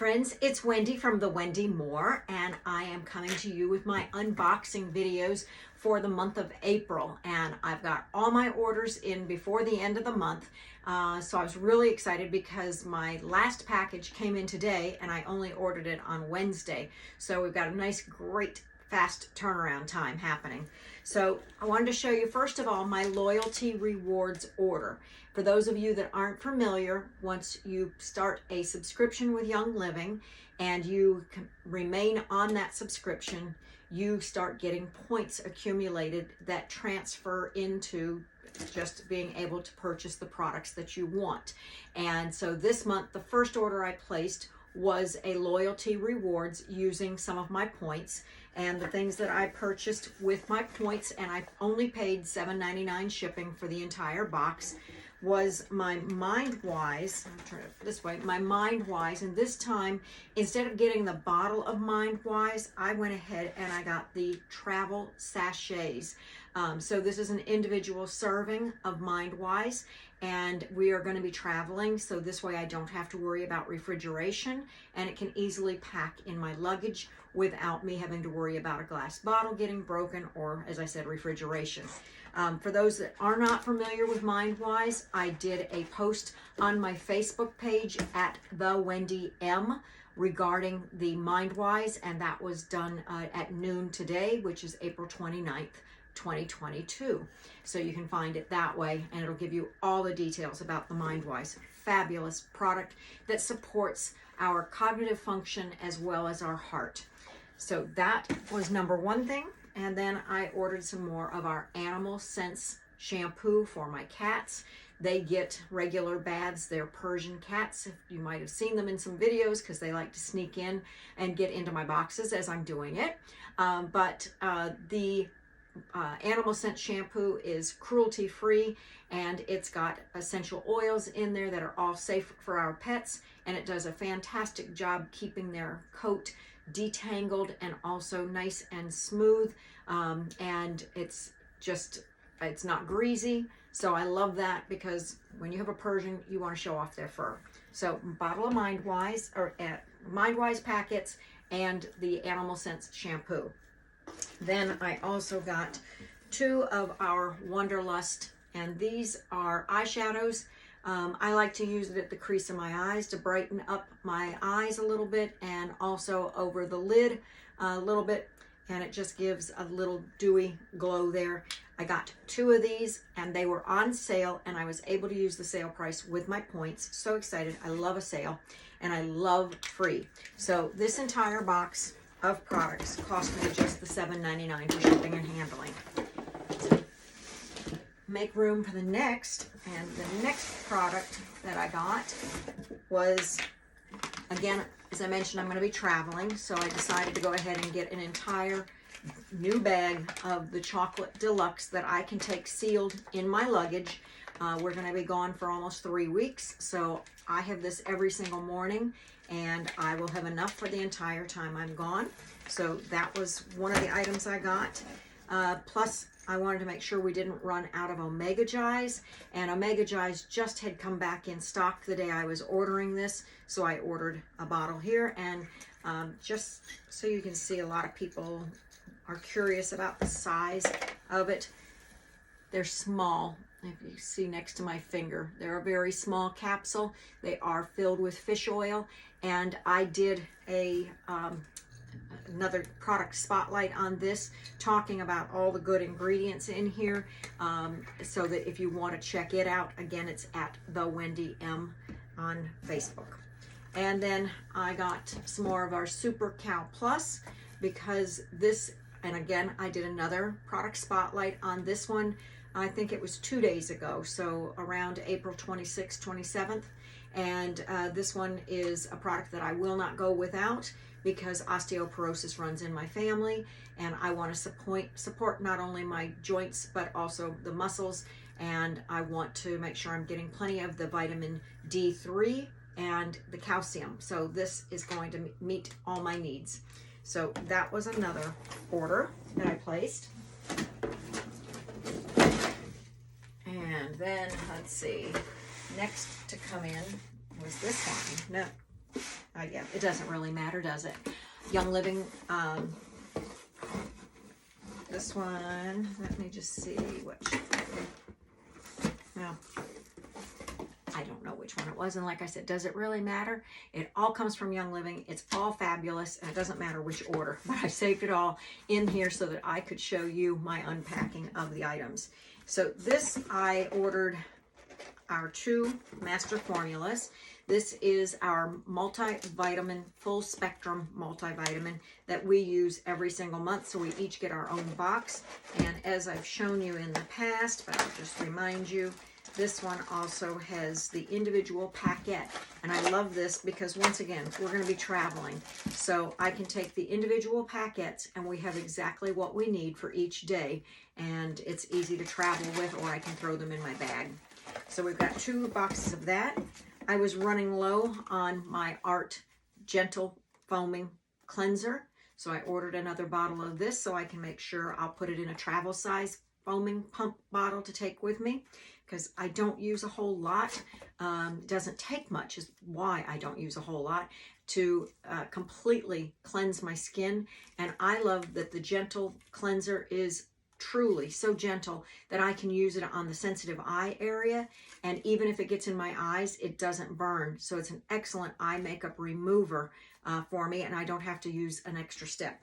friends, it's Wendy from the_Moore, and I am coming to you with my unboxing videos for the month of April. And I've got all my orders in before the end of the month, so I was really excited because my last package came in today and I only ordered it on Wednesday. So we've got a nice, great, fast turnaround time happening. So I wanted to show you first of all my loyalty rewards order. For those of you that aren't familiar, once you start a subscription with Young Living and you remain on that subscription, you start getting points accumulated that transfer into just being able to purchase the products that you want. And so this month, the first order I placed was a loyalty rewards using some of my points, and the things that I purchased with my points, and I only paid $7.99 shipping for the entire box, was my Mindwise. I'll turn it this way, my Mindwise. And this time, instead of getting the bottle of Mindwise, I went ahead and I got the travel sachets. So this is an individual serving of Mindwise, and we are going to be traveling, so this way I don't have to worry about refrigeration, and it can easily pack in my luggage without me having to worry about a glass bottle getting broken or, as I said, refrigeration. For those that are not familiar with Mindwise, I did a post on my Facebook page at thewendym regarding the Mindwise, and that was done at noon today, which is April 29th. 2022. So you can find it that way, and it'll give you all the details about the Mindwise. Fabulous product that supports our cognitive function as well as our heart. So that was number one thing. And then I ordered some more of our Animal Sense shampoo for my cats. They get regular baths. They're Persian cats. You might have seen them in some videos because they like to sneak in and get into my boxes as I'm doing it. The Animal Scent shampoo is cruelty-free, and it's got essential oils in there that are all safe for our pets, and it does a fantastic job keeping their coat detangled and also nice and smooth, and it's not greasy. So I love that, because when you have a Persian, you want to show off their fur. So bottle of Mindwise, or Mindwise packets, and the Animal Sense shampoo. Then I also got two of our Wonderlust, and these are eyeshadows. I like to use it at the crease of my eyes to brighten up my eyes a little bit, and also over the lid a little bit, and it just gives a little dewy glow there. I got two of these, and they were on sale, and I was able to use the sale price with my points. So excited. I love a sale, and I love free. So this entire box of products cost me just the $7.99 for shipping and handling. So make room for the next, and the next product that I got was, again, as I mentioned, I'm going to be traveling, so I decided to go ahead and get an entire new bag of the chocolate Deluxe that I can take sealed in my luggage. We're going to be gone for almost 3 weeks, so I have this every single morning, and I will have enough for the entire time I'm gone. So that was one of the items I got. Plus, I wanted to make sure we didn't run out of Omega Jais, and Omega Jais just had come back in stock the day I was ordering this, so I ordered a bottle here. And just so you can see, a lot of people are curious about the size of it. They're small. If you see next to my finger, they're a very small capsule. They are filled with fish oil, and I did another product spotlight on this, talking about all the good ingredients in here, so that if you want to check it out, again, it's at thewendym on Facebook. And then I got some more of our Super Cow Plus, because this, and again, I did another product spotlight on this one. I think it was 2 days ago, so around April 26th, 27th. And this one is a product that I will not go without, because osteoporosis runs in my family, and I want to support not only my joints but also the muscles, and I want to make sure I'm getting plenty of the vitamin D3 and the calcium. So this is going to meet all my needs. So that was another order that I placed. And then, let's see, next to come in was this one. No, Yeah, it doesn't really matter, does it? Young Living, this one, let me just see which, well, I don't know which one it was. And like I said, does it really matter? It all comes from Young Living. It's all fabulous, and it doesn't matter which order. But I saved it all in here so that I could show you my unpacking of the items. So this, I ordered our 2 master formulas. This is our multivitamin, full spectrum multivitamin that we use every single month. So we each get our own box. And as I've shown you in the past, but I'll just remind you, this one also has the individual packet. And I love this because, once again, we're going to be traveling. So I can take the individual packets and we have exactly what we need for each day. And it's easy to travel with, or I can throw them in my bag. So we've got 2 boxes of that. I was running low on my Art Gentle Foaming Cleanser. So I ordered another bottle of this so I can make sure I'll put it in a travel size foaming pump bottle to take with me, because I don't use a whole lot. It doesn't take much, is why I don't use a whole lot, to completely cleanse my skin. And I love that the Gentle Cleanser is truly so gentle that I can use it on the sensitive eye area, and even if it gets in my eyes, it doesn't burn. So it's an excellent eye makeup remover for me, and I don't have to use an extra step.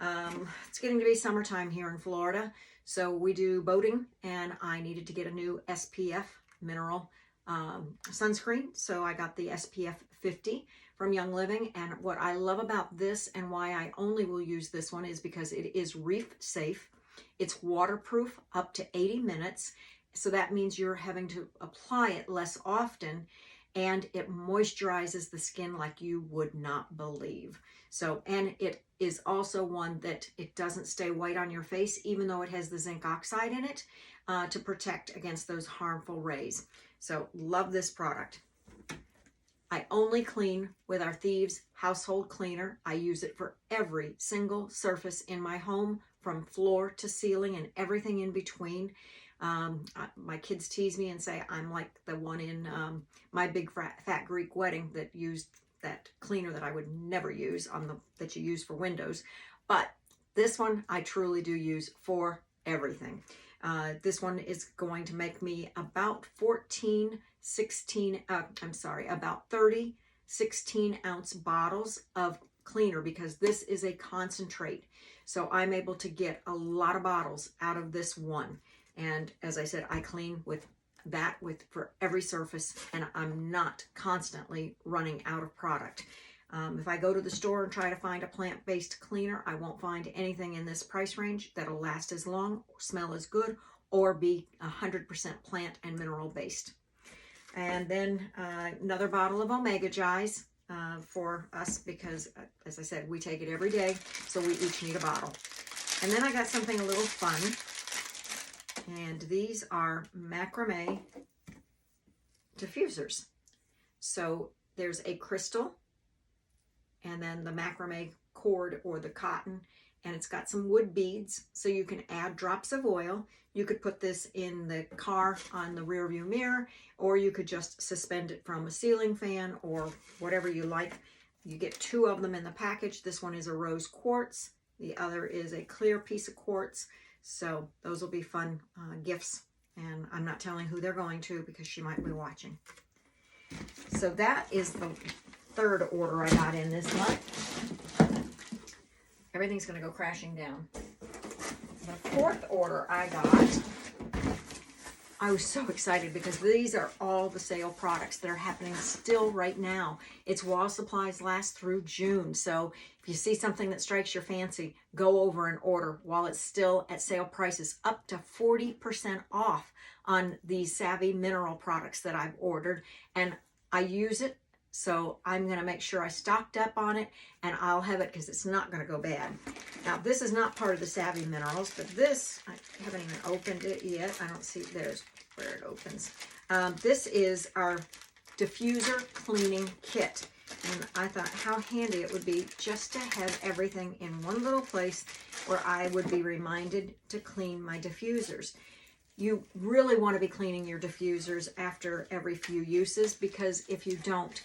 It's getting to be summertime here in Florida, so we do boating, and I needed to get a new SPF mineral sunscreen, so I got the SPF 50 from Young Living. And what I love about this, and why I only will use this one, is because it is reef safe. It's waterproof up to 80 minutes. So that means you're having to apply it less often, and it moisturizes the skin like you would not believe. So, and it is also one that it doesn't stay white on your face, even though it has the zinc oxide in it to protect against those harmful rays. So love this product. I only clean with our Thieves household cleaner. I use it for every single surface in my home, from floor to ceiling and everything in between. My kids tease me and say I'm like the one in My Big Fat Greek Wedding that used that cleaner that I would never use that you use for windows. But this one I truly do use for everything. This one is going to make me about 30 16-ounce bottles of cleaner, because this is a concentrate. So I'm able to get a lot of bottles out of this one. And as I said, I clean with that for every surface, and I'm not constantly running out of product. If I go to the store and try to find a plant-based cleaner, I won't find anything in this price range that'll last as long, smell as good, or be 100% plant and mineral based. And then another bottle of Omega Jais for us, because as I said, we take it every day, so we each need a bottle. And then I got something a little fun, and these are macrame diffusers. So there's a crystal, and then the macrame cord or the cotton, and it's got some wood beads, so you can add drops of oil. You could put this in the car on the rear view mirror, or you could just suspend it from a ceiling fan or whatever you like. You get 2 of them in the package. This one is a rose quartz. The other is a clear piece of quartz. So those will be fun gifts. And I'm not telling who they're going to because she might be watching. So that is the 3rd order I got in this month. Everything's going to go crashing down. The 4th order I got, I was so excited because these are all the sale products that are happening still right now. It's while supplies last through June. So if you see something that strikes your fancy, go over and order while it's still at sale prices, up to 40% off on these Savvy mineral products that I've ordered. And I use it, so I'm going to make sure I stocked up on it, and I'll have it because it's not going to go bad. Now, this is not part of the Savvy Minerals, but this, I haven't even opened it yet. I don't see, there's where it opens. This is our Diffuser Cleaning Kit. And I thought how handy it would be just to have everything in one little place where I would be reminded to clean my diffusers. You really want to be cleaning your diffusers after every few uses, because if you don't,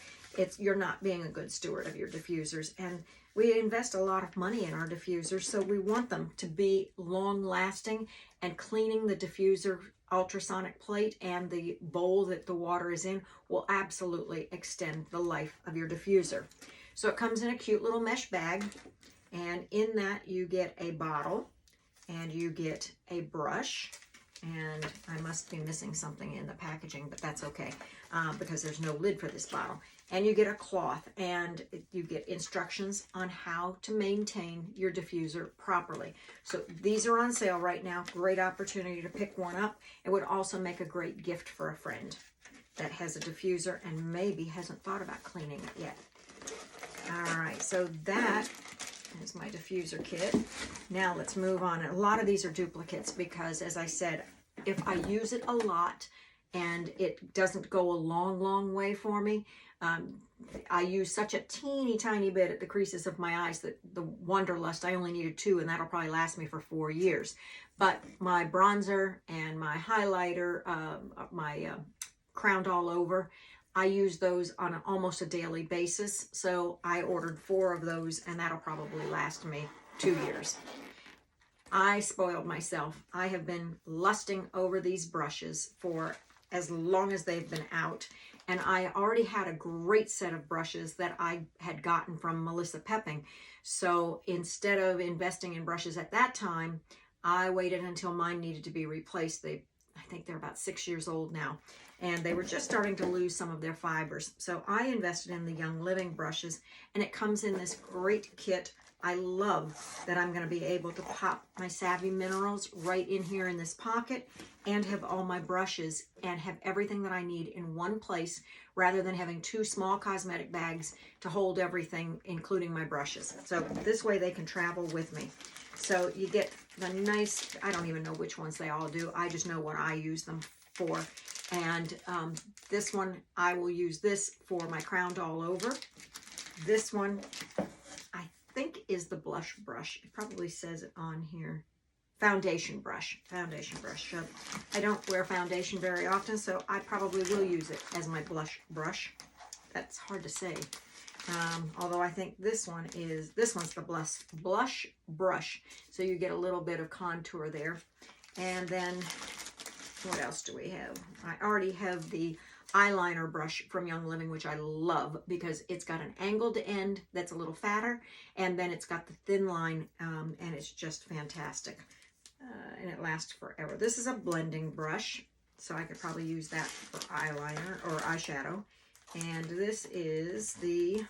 you're not being a good steward of your diffusers. And we invest a lot of money in our diffusers, so we want them to be long lasting, and cleaning the diffuser ultrasonic plate and the bowl that the water is in will absolutely extend the life of your diffuser. So it comes in a cute little mesh bag, and in that you get a bottle and you get a brush, and I must be missing something in the packaging, but that's okay, because there's no lid for this bottle. And you get a cloth, and you get instructions on how to maintain your diffuser properly. So these are on sale right now. Great opportunity to pick one up. It would also make a great gift for a friend that has a diffuser and maybe hasn't thought about cleaning it yet. All right, so that is my diffuser kit. Now let's move on. A lot of these are duplicates because, as I said, if I use it a lot and it doesn't go a long way for me, I use such a teeny tiny bit at the creases of my eyes that the Wonderlust, I only needed 2, and that'll probably last me for 4 years. But my bronzer and my highlighter, my crowned all over, I use those on almost a daily basis. So I ordered 4 of those, and that'll probably last me 2 years. I spoiled myself. I have been lusting over these brushes for as long as they've been out. And I already had a great set of brushes that I had gotten from Melissa Pepping. So instead of investing in brushes at that time, I waited until mine needed to be replaced. I think they're about 6 years old now, and they were just starting to lose some of their fibers. So I invested in the Young Living brushes, and it comes in this great kit. I love that I'm going to be able to pop my Savvy Minerals right in here in this pocket and have all my brushes and have everything that I need in one place, rather than having 2 small cosmetic bags to hold everything, including my brushes. So this way they can travel with me. So you get the nice, I don't even know which ones they all do. I just know what I use them for. And this one, I will use this for my crowned all over. This one, I think, is the blush brush. It probably says it on here. Foundation brush. So I don't wear foundation very often, so I probably will use it as my blush brush. That's hard to say. Although I think this one's the blush brush. So you get a little bit of contour there. And then, what else do we have? I already have the eyeliner brush from Young Living, which I love because it's got an angled end that's a little fatter, and then it's got the thin line, and it's just fantastic. And it lasts forever. This is a blending brush, so I could probably use that for eyeliner or eyeshadow. And this is the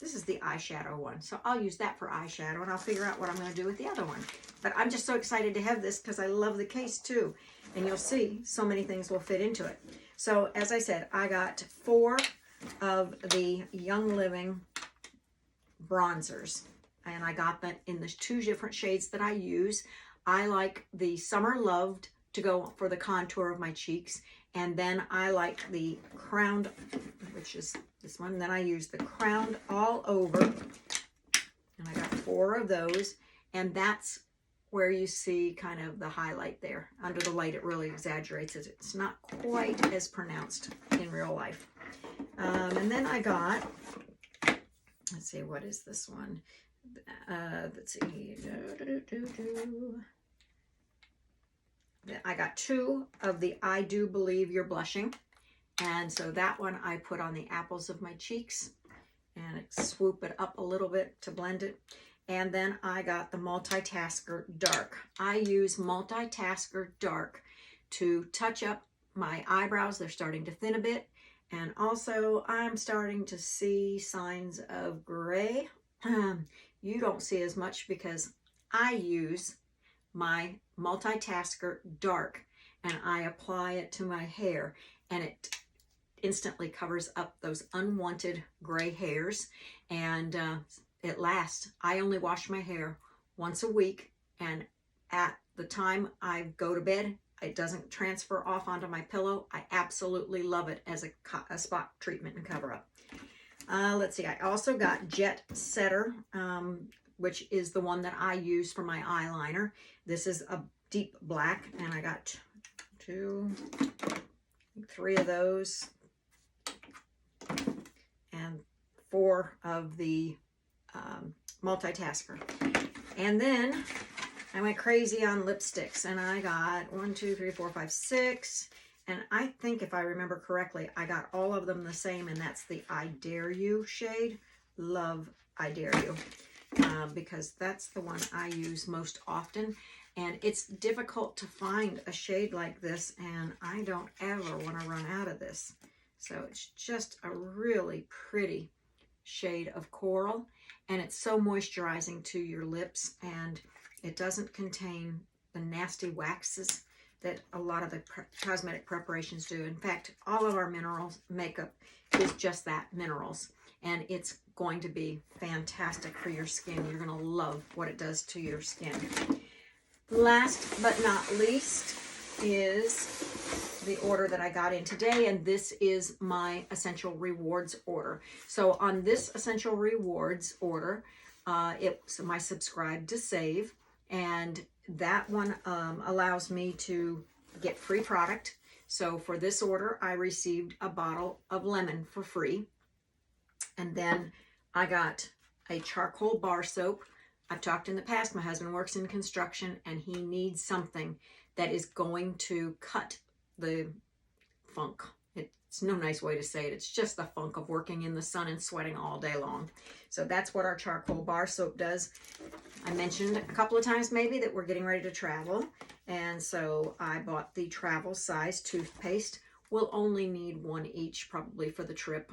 eyeshadow one. So I'll use that for eyeshadow, and I'll figure out what I'm going to do with the other one. But I'm just so excited to have this because I love the case too. And you'll see so many things will fit into it. So as I said, I got 4 of the Young Living bronzers. And I got that in the 2 different shades that I use. I like the Summer Loved to go for the contour of my cheeks. And then I like the crowned, which is this one. Then I use the crowned all over. And I got 4 of those. And that's where you see kind of the highlight there. Under the light, it really exaggerates it. It's not quite as pronounced in real life. And then I got, let's see, what is this one? Let's see. I got 2 of the I Do Believe You're Blushing. And so that one I put on the apples of my cheeks and swoop it up a little bit to blend it. And then I got the Multitasker Dark. I use Multitasker Dark to touch up my eyebrows. They're starting to thin a bit. And also I'm starting to see signs of gray. You don't see as much because I use my Multitasker Dark and I apply it to my hair, and it instantly covers up those unwanted gray hairs, and it lasts. I only wash my hair once a week, and at the time I go to bed, it doesn't transfer off onto my pillow. I absolutely love it as a spot treatment and cover up. Let's see, I also got Jet Setter, which is the one that I use for my eyeliner. This is a deep black, and I got 2, 3 of those. core of the multitasker. And then I went crazy on lipsticks, and I got 1, 2, 3, 4, 5, 6. And I think if I remember correctly, I got all of them the same, and that's the I Dare You shade. Love I Dare You, because that's the one I use most often. And it's difficult to find a shade like this, and I don't ever want to run out of this. So it's just a really pretty shade of coral, and it's so moisturizing to your lips, and it doesn't contain the nasty waxes that a lot of the cosmetic preparations do. In fact, all of our minerals makeup is just that, minerals. And it's going to be fantastic for your skin. You're going to love what it does to your skin. Last but not least is the order that I got in today, and this is my Essential Rewards order. So on this Essential Rewards order, it's my Subscribe to Save, and that one allows me to get free product. So for this order, I received a bottle of lemon for free. And then I got a charcoal bar soap. I've talked in the past, my husband works in construction, and he needs something that is going to cut the funk. It's no nice way to say it. It's just the funk of working in the sun and sweating all day long. So that's what our charcoal bar soap does. I mentioned a couple of times maybe that we're getting ready to travel. And so I bought the travel size toothpaste. We'll only need one each probably for the trip.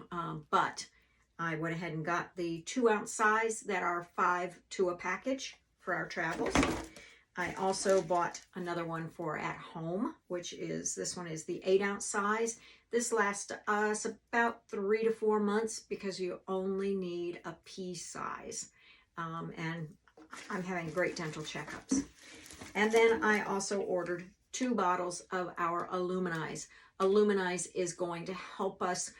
But I went ahead and got the 2-ounce size that are 5 to a package for our travels. I also bought another one for at home, which is, this one is the 8-ounce size. This lasts us about 3 to 4 months because you only need a pea size. And I'm having great dental checkups. And then I also ordered 2 bottles of our Illuminize. Illuminize is going to help us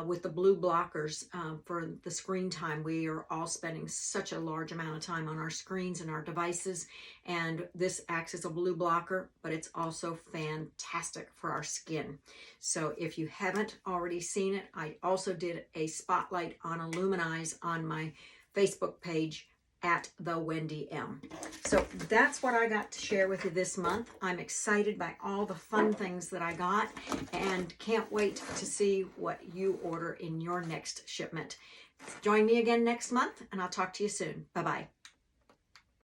with the blue blockers for the screen time. We are all spending such a large amount of time on our screens and our devices, and this acts as a blue blocker, but it's also fantastic for our skin. So if you haven't already seen it, I also did a spotlight on Illuminize on my Facebook page at thewendym. So that's what I got to share with you this month. I'm excited by all the fun things that I got and can't wait to see what you order in your next shipment. Join me again next month, and I'll talk to you soon. Bye-bye.